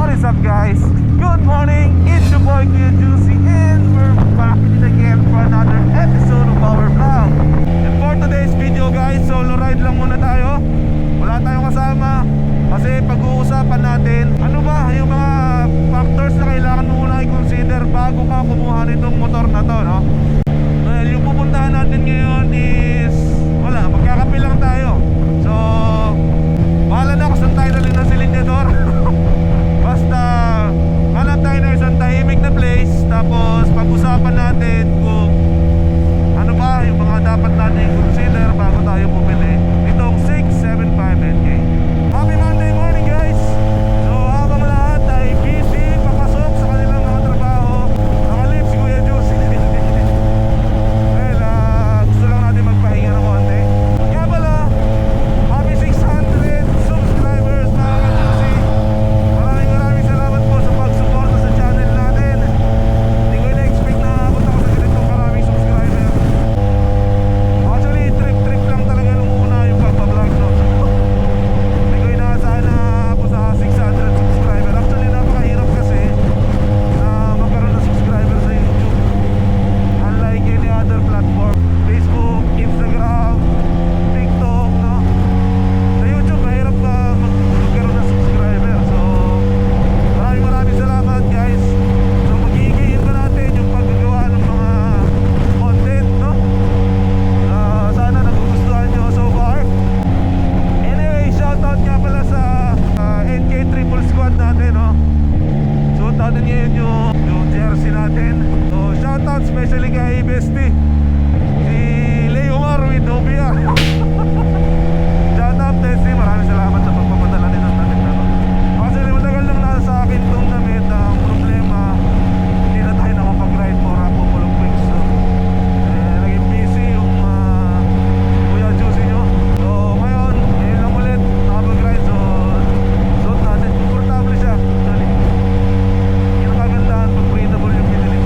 What is up, guys? Good morning, it's your boy Kuya Juicy, and we're back in again for another episode of our vlog. And for today's video, guys, solo ride lang muna tayo. Wala tayong kasama kasi pag-uusapan natin ano ba yung mga factors na kailangan mo muna i-consider bago ka kumuha nitong motor na to, no? Well, yung pupuntahan natin ngayon is wala, magkakape lang tayo. So bahala na kung saan tayo naling ng silinyador. Basta hanap tayo na isang tahimik na place, tapos pag-usapan natin kung ano ba yung mga dapat natin i-consider bago tayo bumili itong 675 NK. Happy Monday morning, guys! So habang lahat ay busy, papasok sa kanilang mga trabaho, nakalip si Kuya Juicy. Well, gusto lang natin magpahinga ng konti. Kaya pala, happy 600 subscribers mga ka-Juicy. Maraming salamat po sa pag-suporta sa channel natin. Hindi ko ina-expect na abot ako sa ganitong maraming subscriber. Actually, trip lang talaga nung una yung pagpa-vlog, no? Hindi ko inaasahan na ako sa 600 subscriber. Actually, napakahirap kasi na magkaroon ng subscriber sa YouTube. Unlike any other platform, Facebook, Instagram, TikTok, no? Sa YouTube, mahirap ka magkaroon ng subscriber. So, maraming salamat, guys. So, maghihigayin pa natin yung paggagawa ng mga content, no? Sana nagugustuhan nyo so far. Anyway, shoutout nga pala sa NK Triple Squad natin, no? Suot natin ngayon yung jersey natin. So, shoutout especially kay Bestie, si Leomar with Nubia. Shoutout, Bestie. Maraming salamat sa pagpapadala din ng damit na to. Actually, matagal lang nasa sa akin itong damit. Ang problema, hindi na tayo nakapag-ride for a couple of weeks. So, naging busy yung Kuya Juicy nyo. So ngayon lang ulit nakapag-ride. So suot natin, komportable siya. Actually, yun ang kagandahan pag breathable yung binili.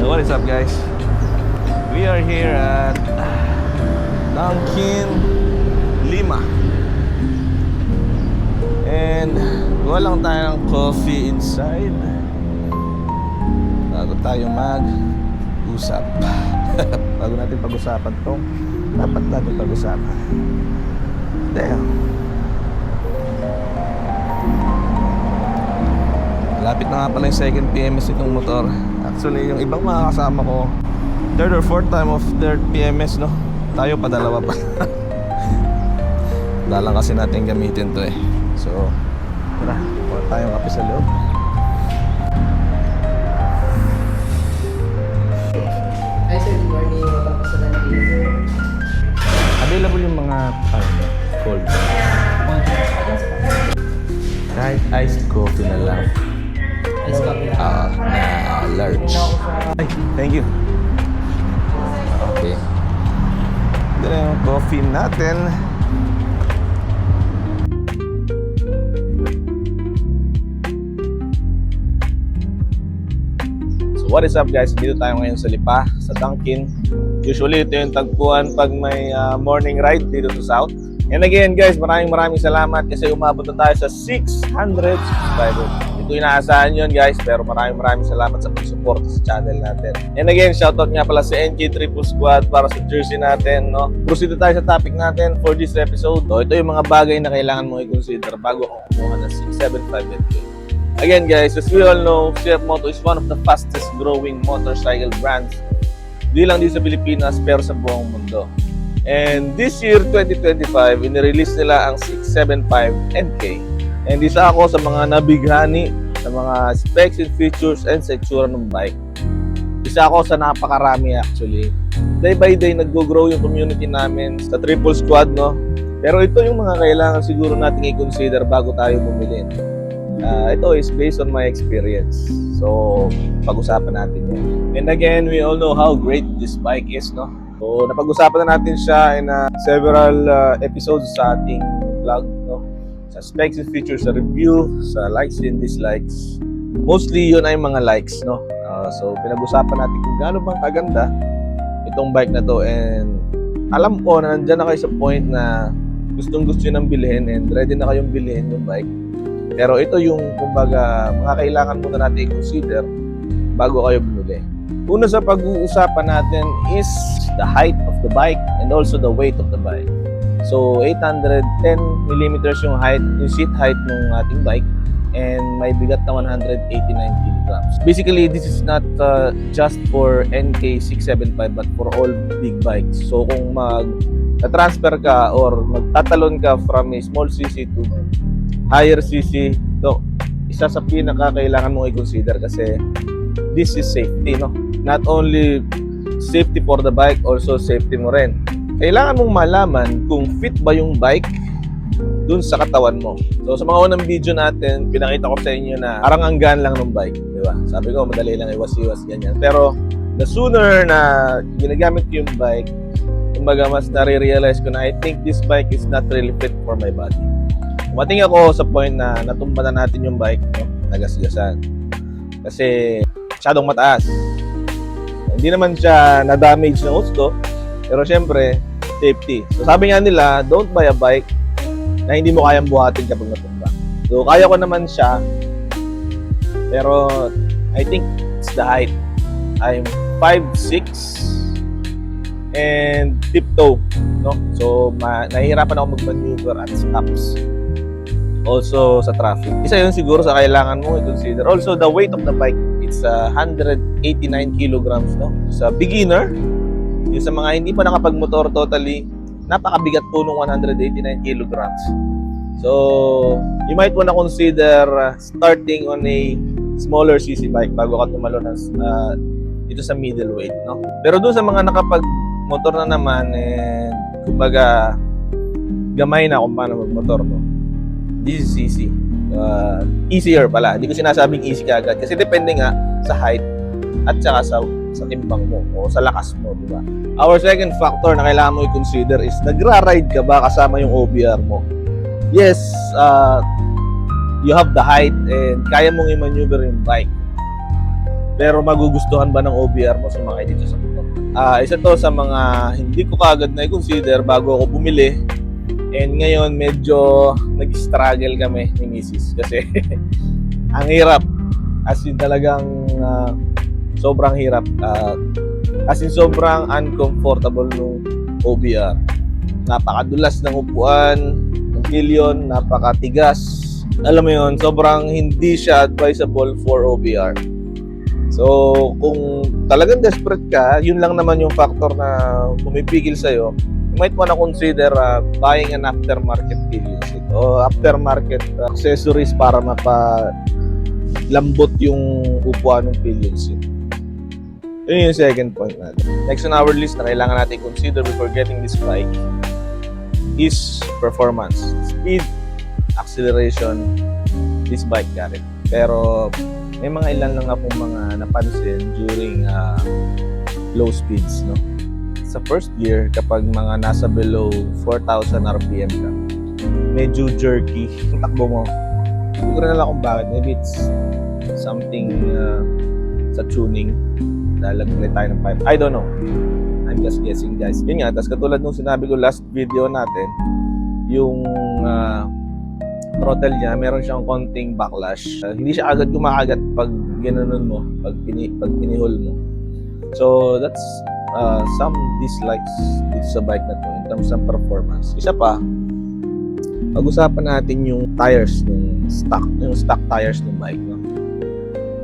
What is up, guys? We are here at Dunkin Lima, and gawa lang tayo ng coffee inside bago tayo mag-usap. Bago natin pag-usapan to, dapat natin pag-usapan. Damn. Lapit na nga pala yung second PMS itong motor. Actually, yung ibang mga kasama ko, third or fourth time of third PMS, no? Tayo pa dalawa pa. Dalang kasi natin gamitin to eh. So, tara, wala tayong kape sa loob. Hi sir, good morning. Welcome po sa Dunkin, sir. Available yung mga cold. Kahit iced coffee na lang. Ice coffee. Na large. Ay, thank you. Okay. Ito na yung coffee natin. So what is up guys? Dito tayo ngayon sa Lipa, sa Dunkin. Usually ito yung tagpuan pag may morning ride dito sa South. And again guys, maraming salamat kasi umabot na tayo sa 600 subscribers. Ito inaasahan yun guys, pero maraming salamat sa pag-support sa channel natin. And again, shoutout nga pala sa NK Triple Squad para sa jersey natin, no? Proceed tayo sa topic natin for this episode. So, ito yung mga bagay na kailangan mo i-consider bago ako kumuha ng 675 NK. Again guys, as we all know, CF Moto is one of the fastest growing motorcycle brands. Di lang dito sa Pilipinas, pero sa buong mundo. And this year, 2025, inirelease nila ang 675 NK. And isa ako sa mga nabighani sa mga specs and features and sa itsura ng bike. Isa ako sa napakarami actually. Day by day, nag-grow yung community namin sa Triple Squad, no? Pero ito yung mga kailangan siguro nating i-consider bago tayo bumili. Ito is based on my experience. So, pag-usapan natin yan. And again, we all know how great this bike is, no? So, napag-usapan na natin siya in several episodes sa ating vlog, no? Sa specs and features, sa review, sa likes and dislikes. Mostly, yun ay mga likes, no? So, pinag-usapan natin kung gaano bang kaganda itong bike na to. And alam ko na nandyan na kayo sa point na gustong-gusto nyo nang bilhin and ready na kayong bilhin yung bike. Pero ito yung, kumbaga, mga kailangan muna natin i-consider bago kayo bumili. Una sa pag-uusapan natin is the height of the bike and also the weight of the bike. So, 810mm yung height, yung seat height ng ating bike, and may bigat na 189 kilograms. Basically, this is not just for NK675 but for all big bikes. So, kung mag-transfer ka or magtatalon ka from a small CC to higher CC, so, isa sa pinaka-kailangan mong i-consider kasi this is safety, no? Not only safety for the bike, also safety mo rin. Kailangan mong malaman kung fit ba yung bike dun sa katawan mo. So sa mga unang video natin, pinakita ko sa inyo na parang ang gaan lang ng bike, di ba? Sabi ko, madali lang iwas-iwas, ganyan. Pero the sooner na ginagamit ko yung bike, kumbaga mas nare-realize ko na I think this bike is not really fit for my body. Umating ako sa point na natumba na natin yung bike, no? Nagasgasan. Kasi masyadong mataas. Hindi naman siya na-damage ng gusto, pero syempre, safety. So sabi nga nila, don't buy a bike na hindi mo kayang buhatin kapag natumba. So kaya ko naman siya, pero I think it's the height. I'm 5'6" and tiptoe, no? So nahihirapan ako mag-maneuver at stops. Also sa traffic. Isa yun siguro sa kailangan mo i-consider. Also the weight of the bike, it's 189 kilograms, no? Sa beginner, yung sa mga hindi pa nakapag-motor totally, napakabigat po nung 189 kilograms. So, you might wanna consider starting on a smaller CC bike bago ka tumalo ng dito sa middleweight, no? Pero doon sa mga nakapag-motor na naman, kumbaga, gamay na kung paano mag-motor, no? This is easy. Easier pala. Hindi ko sinasabing easy kagad kasi depende nga sa height at saka sa timbang mo o sa lakas mo, di ba? Our second factor na kailangan mo i-consider is nagra-ride ka ba kasama yung OBR mo? Yes, you have the height and kaya mong i-maneuver yung bike. Pero magugustuhan ba ng OBR mo sumakay dito sa motor? Isa to sa mga hindi ko kagad na i-consider bago ako bumili. And ngayon, medyo nag-struggle kami ni Mrs. Kasi ang hirap. As in talagang sobrang hirap. As in sobrang uncomfortable nung OBR. Napakadulas ng upuan, ng pillion, napakatigas. Alam mo yun, sobrang hindi siya advisable for OBR. So, kung talagang desperate ka, yun lang naman yung factor na pumipigil sa'yo. You might wanna consider buying an aftermarket pillion seat o aftermarket accessories para mapalambot yung upuan ng pillion seat. Yun yung second point natin. Next on our list na kailangan natin consider before getting this bike is performance. Speed, acceleration, this bike got it. Pero may mga ilan lang akong mga napansin during low speeds, no? sa first gear, kapag mga nasa below 4,000 RPM ka, medyo jerky yung takbo mo. Hindi ko rin alam kung bakit. Maybe it's something sa tuning. Dahil nag-play tayo ng pipe. I don't know. I'm just guessing, guys. Yun nga, tas katulad nung sinabi ko last video natin, yung throttle niya, meron siyang konting backlash. Hindi siya agad kumakagat pag ginanon mo, pag pinihol mo. So, that's some dislikes dito sa bike na to in terms of performance. Isa pa, pag-usapan natin yung tires, yung stock tires ng bike. No?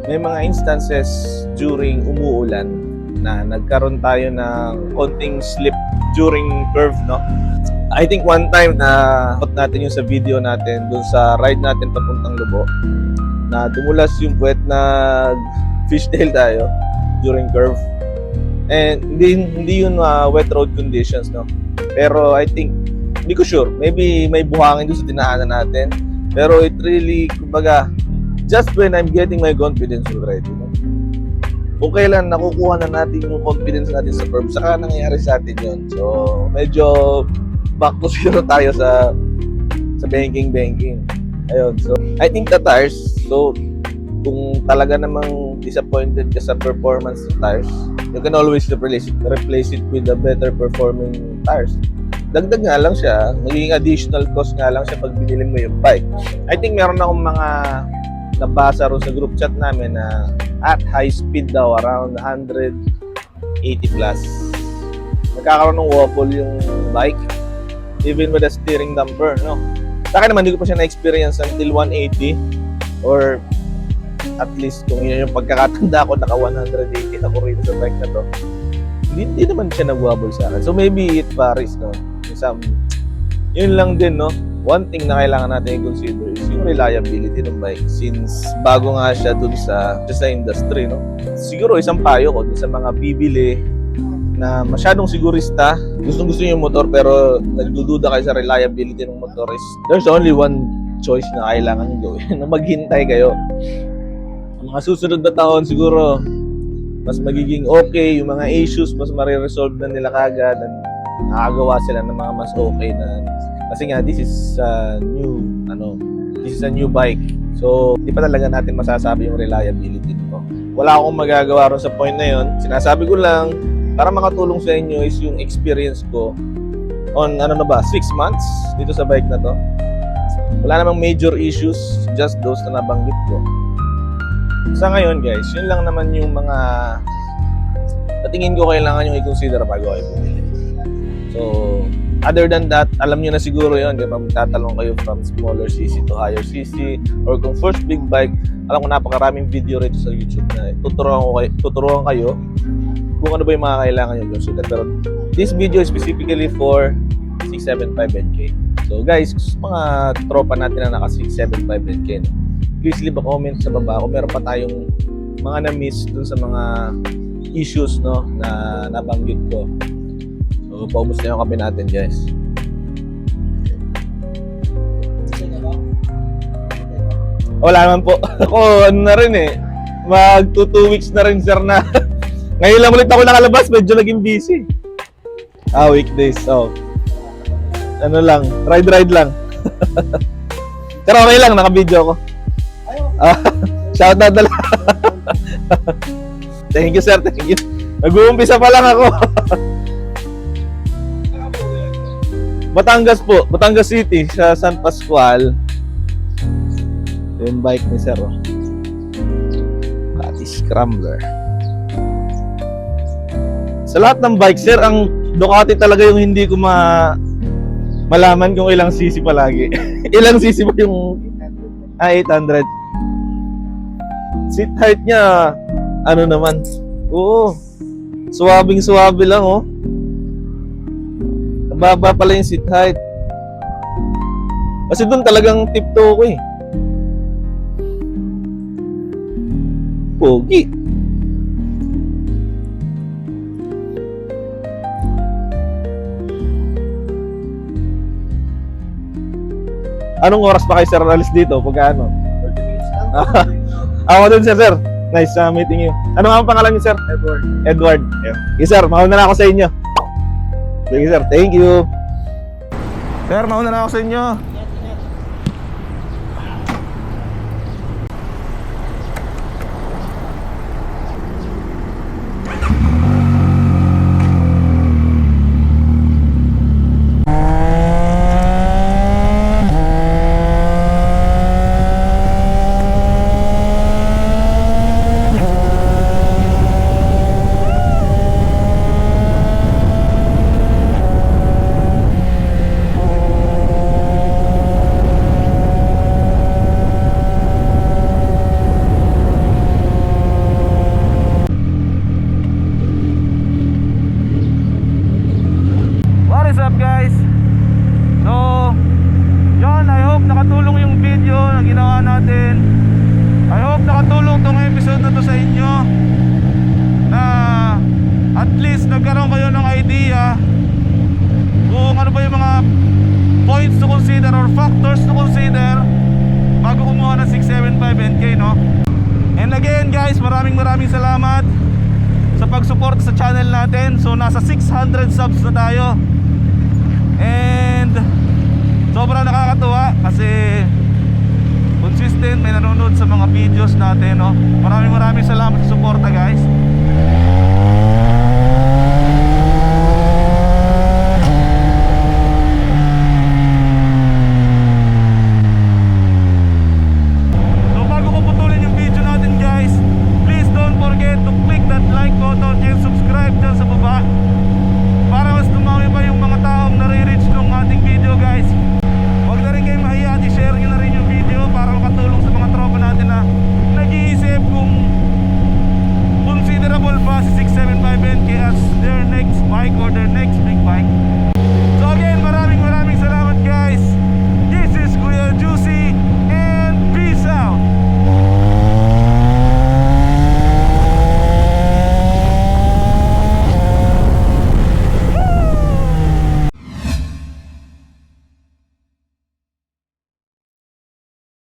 May mga instances during umuulan na nagkaroon tayo ng konting slip during curve, no? I think one time na put natin yung sa video natin dun sa ride natin papuntang Lubo na dumulas yung puwet na fishtail tayo during curve. And hindi yun wet road conditions, no? Pero I think, hindi ko sure, maybe may buhangin doon sa dinaanan natin. Pero it really, kumbaga, just when I'm getting my confidence already, no? Kung kailan nakukuha na natin yung confidence natin sa curve, saka nangyayari sa atin yun. So, medyo back to zero tayo sa banking. Ayun, so I think the tires, so kung talaga namang disappointed ka sa performance ng tires, you can always replace it with the better performing tires. Dagdag nga lang siya, magiging additional cost nga lang siya pag binili mo yung bike. I think meron akong mga nabasa ron sa group chat namin na at high speed daw, around 180 plus, nagkakaroon ng wobble yung bike even with a steering damper, no? Sa akin naman, hindi ko pa siya na-experience until 180 or at least kung yun yung pagkakatanda ko, naka 180 ako rin sa bike na to. Hindi naman siya nag-wobble sa akin. So maybe it varies, no? Yun lang din, no? One thing na kailangan natin i-consider is yung reliability ng bike since bago nga siya dun sa industry, no? Siguro isang payo ko dun sa mga bibili na masyadong sigurista, gustong-gusto niyo yung motor pero nagdududa kayo sa reliability ng motor is there's only one choice na kailangan nyo gawin, na maghintay kayo. Ang mga susunod na taon siguro mas magiging okay, yung mga issues mas mariresolve na nila kagad at nakagawa sila ng mga mas okay na, kasi nga this is a new bike. So, di pa talaga natin masasabi yung reliability nito. Wala akong magagawa ron sa point na yon. Sinasabi ko lang para makatulong sa inyo is yung experience ko on 6 months dito sa bike na to. Wala namang major issues, just those na nabanggit ko. Sa ngayon guys, yun lang naman yung mga tingin ko kailangan yung i-consider bago kayo bumili. So, other than that, alam nyo na siguro yun, kapag magtatalong kayo from smaller CC to higher CC, or kung first big bike, alam ko napakaraming video rito sa YouTube na tuturuan kayo kung ano ba yung mga kailangan nyo consider. Pero this video is specifically for 675NK. So guys, mga tropa natin na naka 675NK, no? Please leave a comment sa baba kung meron pa tayong mga na-miss dun sa mga issues, no, na nabanggit ko. So, paubos na yung kape natin, guys. Wala naman po. Ako, ano na rin eh. Mag 2 weeks na rin, sir, na ngayon lang ulit ako nakalabas, medyo naging busy. Weekdays, so ano lang, ride lang. Pero okay lang, naka-video ako. Shoutout na lang. Thank you, sir, thank you. Nag-uumpisa pa lang ako. Batangas po, Batangas City, sa San Pascual. Yung bike ni sir, oh. Ducati Scrambler. Sa lahat ng bike, sir, ang Ducati talaga yung hindi ko malaman kung ilang cc palagi. Ilang cc ba yung 800. Seat height niya, ano naman, oo, suwabing-suwabe lang, oh. Mababa pala yung seat height. Kasi doon talagang tiptoe ko eh. Pogi. Anong oras pa kayo, sir, alis dito? Pagka ano? 30 minutes lang. Ako din, sir. Nice meeting you. Ano nga ang pangalan niyo, sir? Edward. Edward. Yeah. Okay, sir, mauna na ako sa inyo. Sige sir, thank you. Sir, mauna na ako sa inyo. What is up guys? So, yun, I hope nakatulong yung video na ginawa natin. I hope nakatulong tong episode na to sa inyo, na at least nagkaroon kayo ng idea kung ano ba yung mga points to consider or factors to consider bago kumuha ng 675 NK, no? And again guys, maraming salamat sa pag-support sa channel natin. So nasa 600 subs na tayo. And sobrang nakakatuwa kasi consistent may nanonood sa mga videos natin, no? Maraming salamat sa suporta guys.